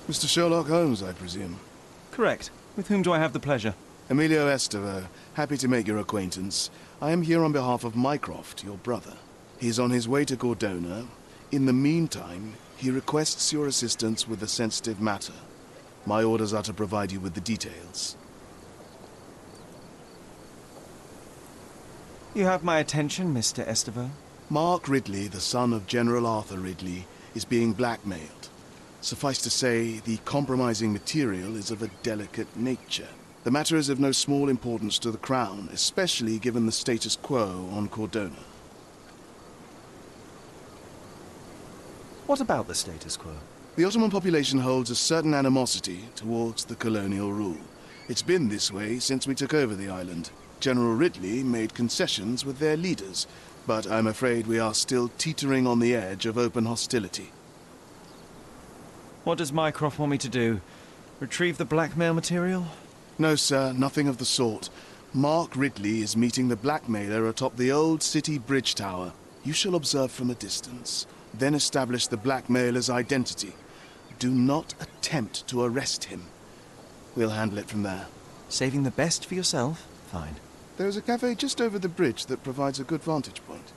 Mr. Sherlock Holmes, I presume? Correct. With whom do I have the pleasure? Emilio Estevaux. Happy to make your acquaintance. I am here on behalf of Mycroft, your brother. He is on his way to Cordona. In the meantime, he requests your assistance with a sensitive matter. My orders are to provide you with the details. You have my attention, Mr. Estevaux. Mark Ridley, the son of General Arthur Ridley, is being blackmailed. Suffice to say, the compromising material is of a delicate nature. The matter is of no small importance to the Crown, especially given the status quo on Cordona. What about the status quo? The Ottoman population holds a certain animosity towards the colonial rule. It's been this way since we took over the island. General Ridley made concessions with their leaders, but I'm afraid we are still teetering on the edge of open hostility. What does Mycroft want me to do? Retrieve the blackmail material? No, sir, nothing of the sort. Mark Ridley is meeting the blackmailer atop the old city bridge tower. You shall observe from a distance, then establish the blackmailer's identity. Do not attempt to arrest him. We'll handle it from there. Saving the best for yourself? Fine. There is a cafe just over the bridge that provides a good vantage point.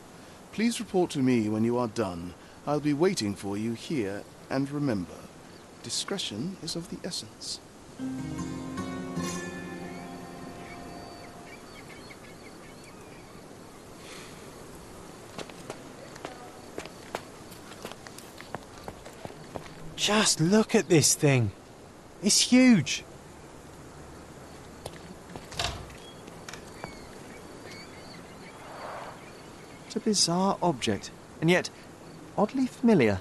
Please report to me when you are done. I'll be waiting for you here, and remember, discretion is of the essence. Just look at this thing. It's huge. It's a bizarre object, and yet oddly familiar.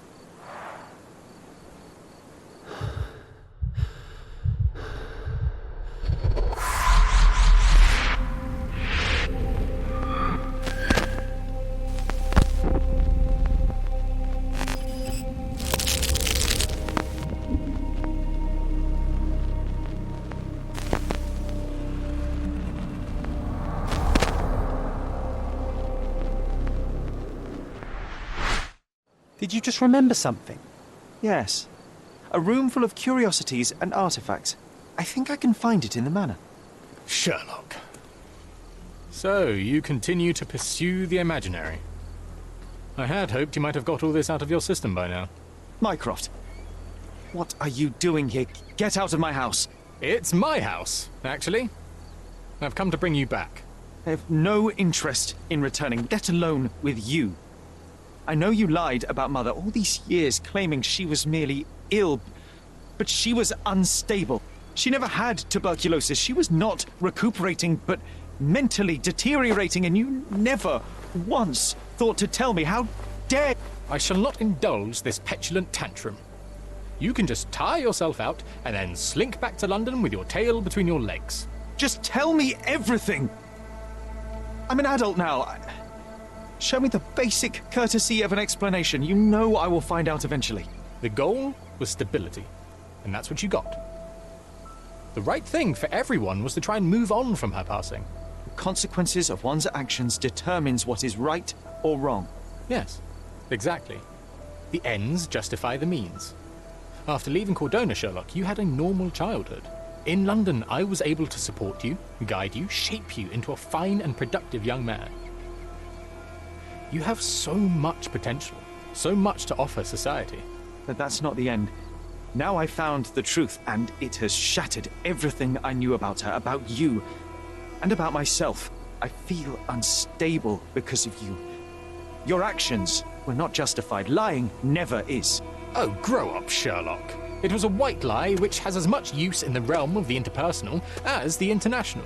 Did you just remember something? Yes. A room full of curiosities and artifacts. I think I can find it in the manor. Sherlock. So, you continue to pursue the imaginary. I had hoped you might have got all this out of your system by now. Mycroft, what are you doing here? Get out of my house. It's my house, actually. I've come to bring you back. I have no interest in returning, let alone with you. I know you lied about Mother all these years, claiming she was merely ill, but she was unstable. She never had tuberculosis. She was not recuperating, but mentally deteriorating, and you never once thought to tell me. How dare... I shall not indulge this petulant tantrum. You can just tire yourself out and then slink back to London with your tail between your legs. Just tell me everything! I'm an adult now. Show me the basic courtesy of an explanation. You know I will find out eventually. The goal was stability, and that's what you got. The right thing for everyone was to try and move on from her passing. The consequences of one's actions determines what is right or wrong. Yes, exactly. The ends justify the means. After leaving Cordona, Sherlock, you had a normal childhood. In London, I was able to support you, guide you, shape you into a fine and productive young man. You have so much potential, so much to offer society. But that's not the end. Now I've found the truth, and it has shattered everything I knew about her, about you, and about myself. I feel unstable because of you. Your actions were not justified. Lying never is. Oh, grow up, Sherlock. It was a white lie which has as much use in the realm of the interpersonal as the international.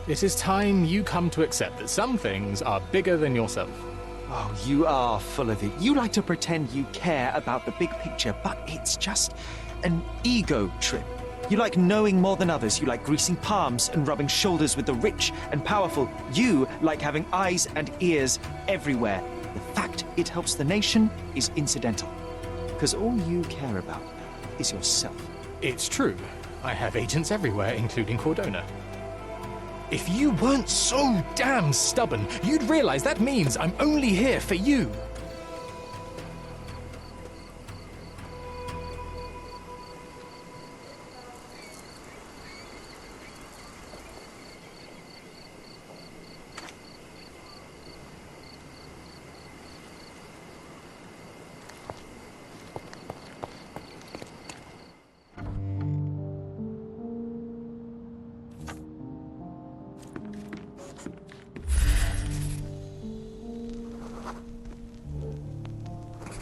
It is time you come to accept that some things are bigger than yourself. Oh, you are full of it. You like to pretend you care about the big picture, but it's just an ego trip. You like knowing more than others. You like greasing palms and rubbing shoulders with the rich and powerful. You like having eyes and ears everywhere. The fact it helps the nation is incidental, because all you care about is yourself. It's true. I have agents everywhere, including Cordona. If you weren't so damn stubborn, you'd realize that means I'm only here for you.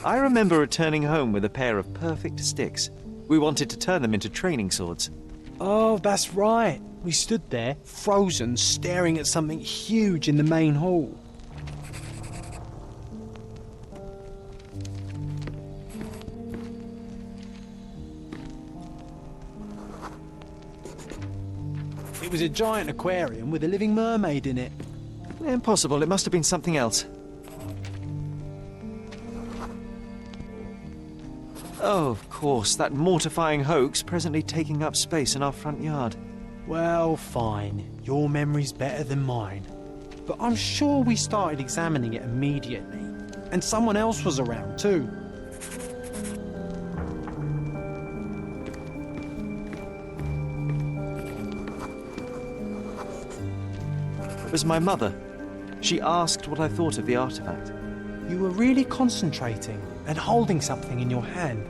I remember returning home with a pair of perfect sticks. We wanted to turn them into training swords. Oh, that's right. We stood there, frozen, staring at something huge in the main hall. It was a giant aquarium with a living mermaid in it. Impossible, it must have been something else. Oh, of course, that mortifying hoax presently taking up space in our front yard. Well, fine. Your memory's better than mine. But I'm sure we started examining it immediately. And someone else was around too. It was my mother. She asked what I thought of the artifact. You were really concentrating and holding something in your hand.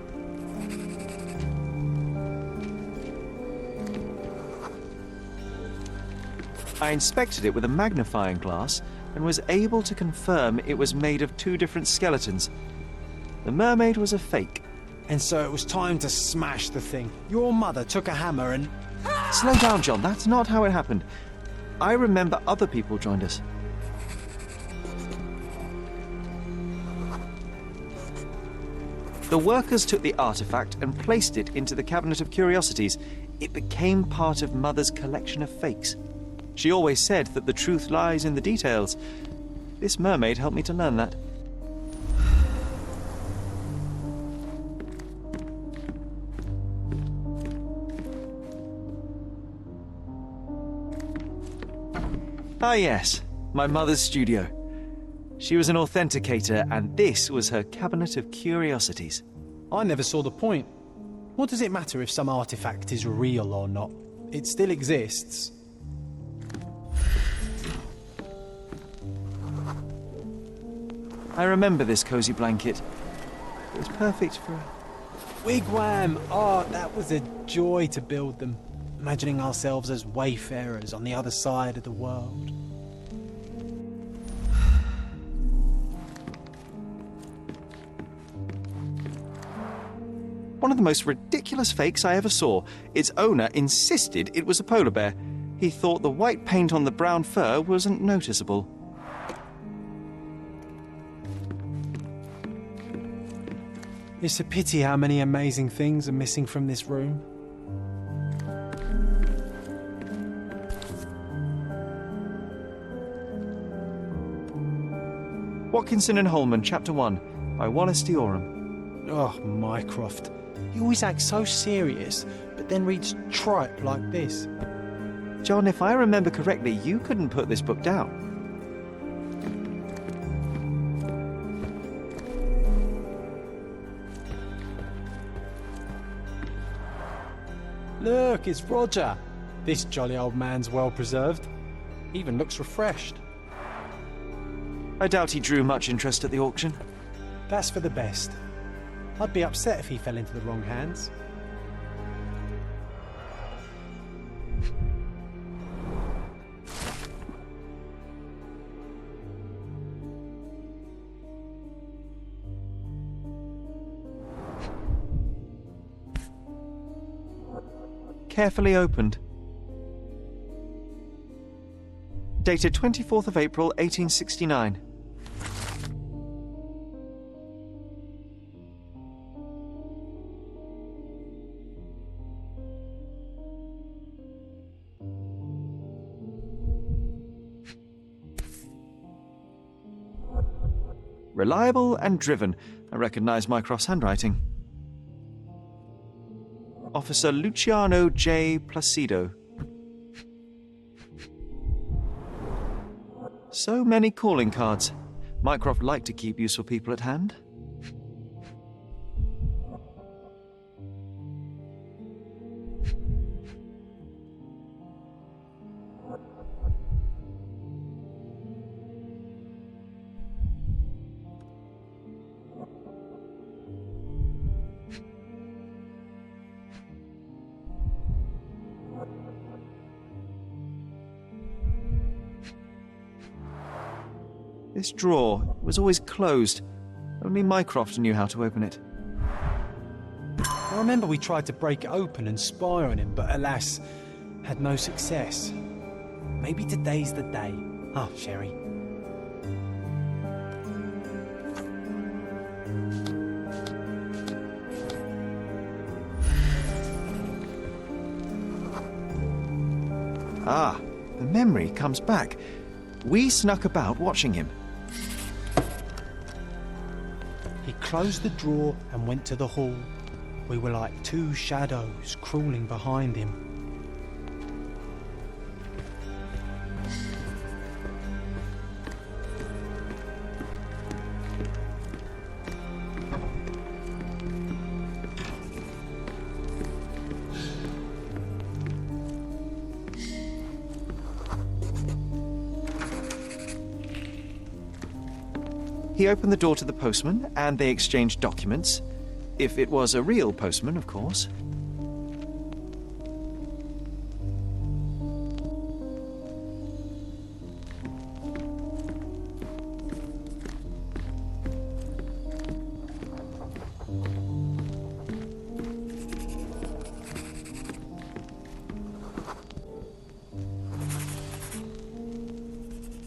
I inspected it with a magnifying glass and was able to confirm it was made of two different skeletons. The mermaid was a fake. And so it was time to smash the thing. Your mother took a hammer and... Slow down, John. That's not how it happened. I remember other people joined us. The workers took the artifact and placed it into the cabinet of curiosities. It became part of Mother's collection of fakes. She always said that the truth lies in the details. This mermaid helped me to learn that. Ah yes, my mother's studio. She was an authenticator, and this was her cabinet of curiosities. I never saw the point. What does it matter if some artifact is real or not? It still exists. I remember this cozy blanket. It was perfect for a... Wigwam! Oh, that was a joy to build them. Imagining ourselves as wayfarers on the other side of the world. One of the most ridiculous fakes I ever saw. Its owner insisted it was a polar bear. He thought the white paint on the brown fur wasn't noticeable. It's a pity how many amazing things are missing from this room. Watkinson and Holman, Chapter 1, by Wallace D. Oram. Oh, Mycroft. You always act so serious, but then reads tripe like this. John, if I remember correctly, you couldn't put this book down. Look, it's Roger. This jolly old man's well preserved. Even looks refreshed. I doubt he drew much interest at the auction. That's for the best. I'd be upset if he fell into the wrong hands. Carefully opened. Dated 24th of April, 1869. Reliable and driven. I recognise Mycroft's handwriting. Officer Luciano J. Placido. So many calling cards. Mycroft liked to keep useful people at hand. This drawer was always closed. Only Mycroft knew how to open it. I remember we tried to break it open and spy on him, but alas, had no success. Maybe today's the day. Ah, Sherry. Ah, the memory comes back. We snuck about watching him. He closed the drawer and went to the hall. We were like two shadows crawling behind him. He opened the door to the postman, and they exchanged documents. If it was a real postman, of course.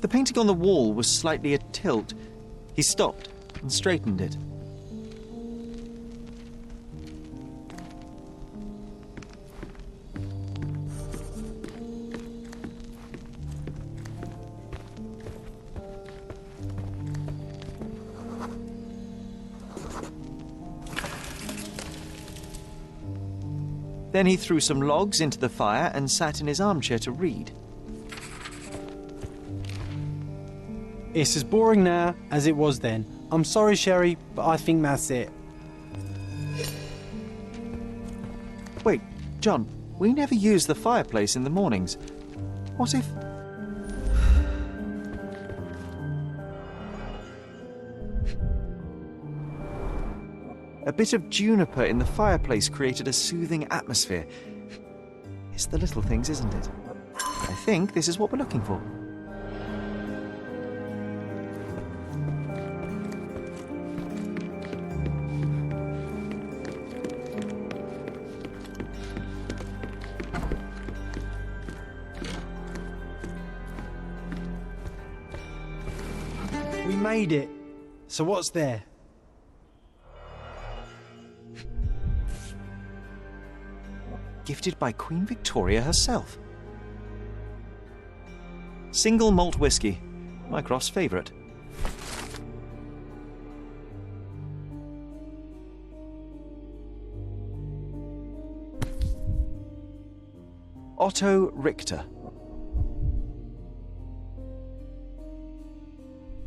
The painting on the wall was slightly atilt. He stopped and straightened it. Then he threw some logs into the fire and sat in his armchair to read. It's as boring now as it was then. I'm sorry, Sherry, but I think that's it. Wait, John, we never use the fireplace in the mornings. What if... A bit of juniper in the fireplace created a soothing atmosphere. It's the little things, isn't it? I think this is what we're looking for. We made it. So what's there? Gifted by Queen Victoria herself. Single malt whiskey, Mycroft's favourite. Otto Richter.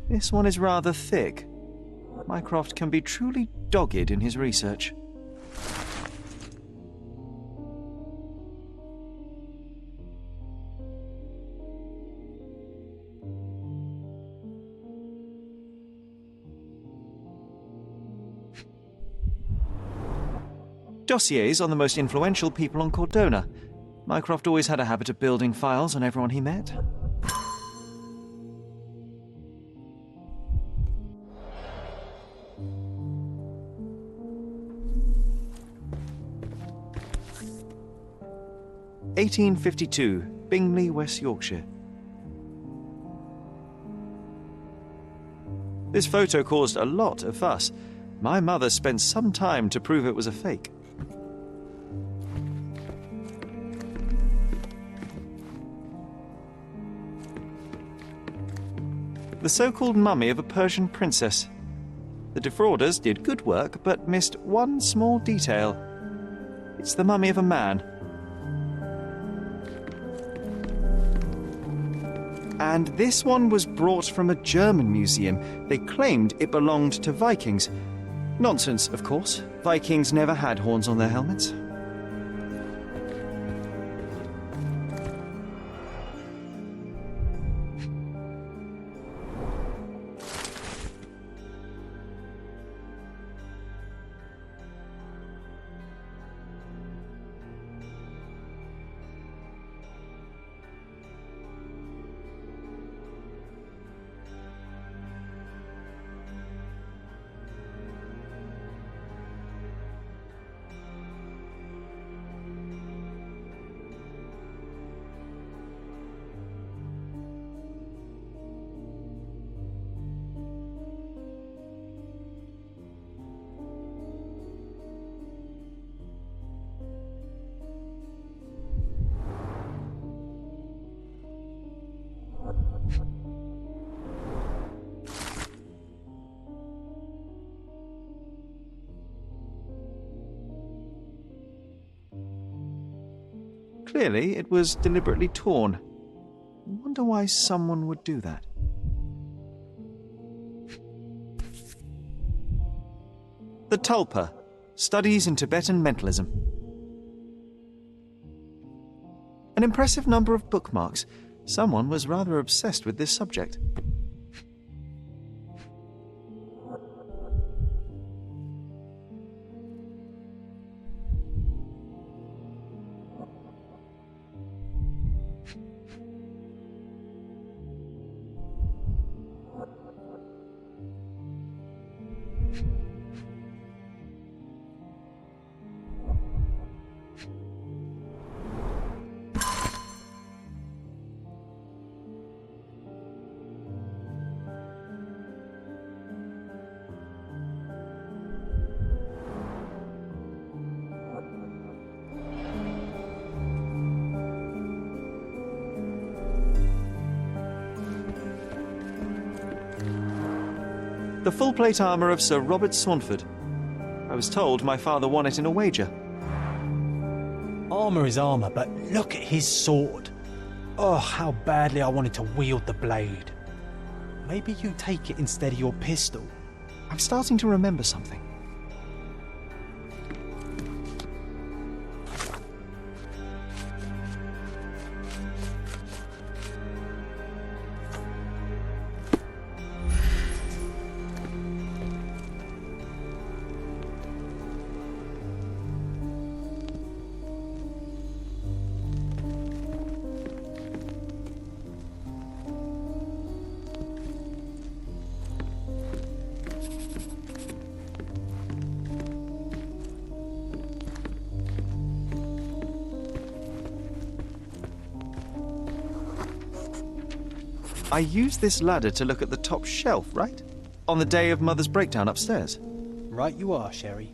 This one is rather thick. Mycroft can be truly dogged in his research. Dossiers on the most influential people on Cordona. Mycroft always had a habit of building files on everyone he met. (1852), Bingley, West Yorkshire. This photo caused a lot of fuss. My mother spent some time to prove it was a fake. The so-called mummy of a Persian princess. The defrauders did good work, but missed one small detail. It's the mummy of a man. And this one was brought from a German museum. They claimed it belonged to Vikings. Nonsense, of course. Vikings never had horns on their helmets. Clearly, it was deliberately torn. Wonder why someone would do that. The Tulpa, Studies in Tibetan Mentalism. An impressive number of bookmarks. Someone was rather obsessed with this subject. The full-plate armour of Sir Robert Swanford. I was told my father won it in a wager. Armour is armour, but look at his sword. Oh, how badly I wanted to wield the blade. Maybe you take it instead of your pistol. I'm starting to remember something. I used this ladder to look at the top shelf, right? On the day of Mother's breakdown upstairs. Right you are, Sherry.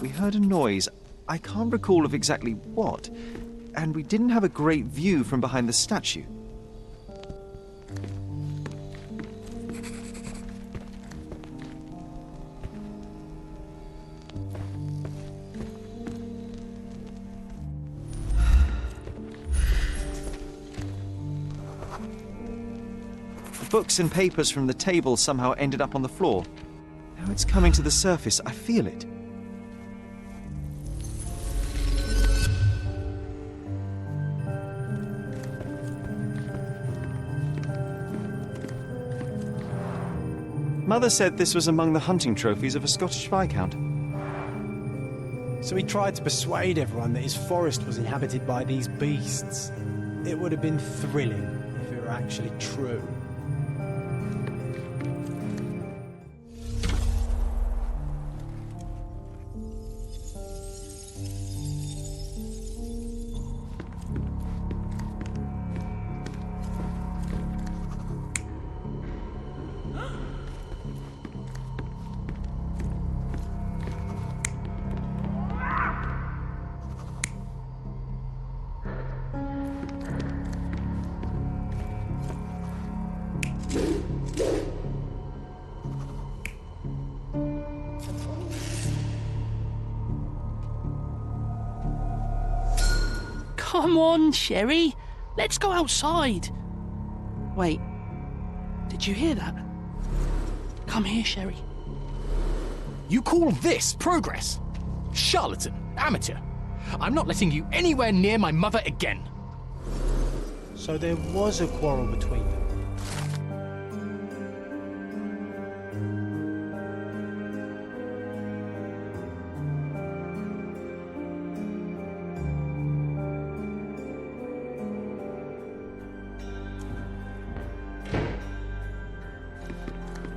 We heard a noise. I can't recall of exactly what, and we didn't have a great view from behind the statue. Books and papers from the table somehow ended up on the floor. Now it's coming to the surface. I feel it. Mother said this was among the hunting trophies of a Scottish Viscount. So he tried to persuade everyone that his forest was inhabited by these beasts. It would have been thrilling if it were actually true. Come on, Sherry. Let's go outside. Wait. Did you hear that? Come here, Sherry. You call this progress? Charlatan, amateur. I'm not letting you anywhere near my mother again. So there was a quarrel between them.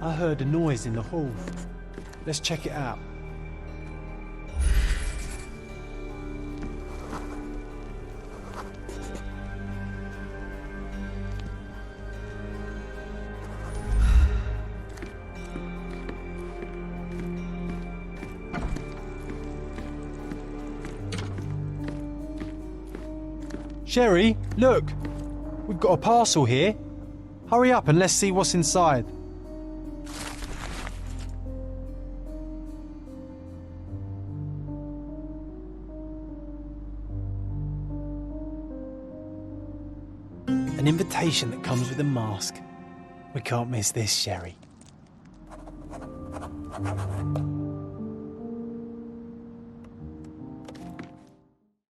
I heard a noise in the hall. Let's check it out. Sherry, look! We've got a parcel here. Hurry up and let's see what's inside. An invitation that comes with a mask. We can't miss this, Sherry.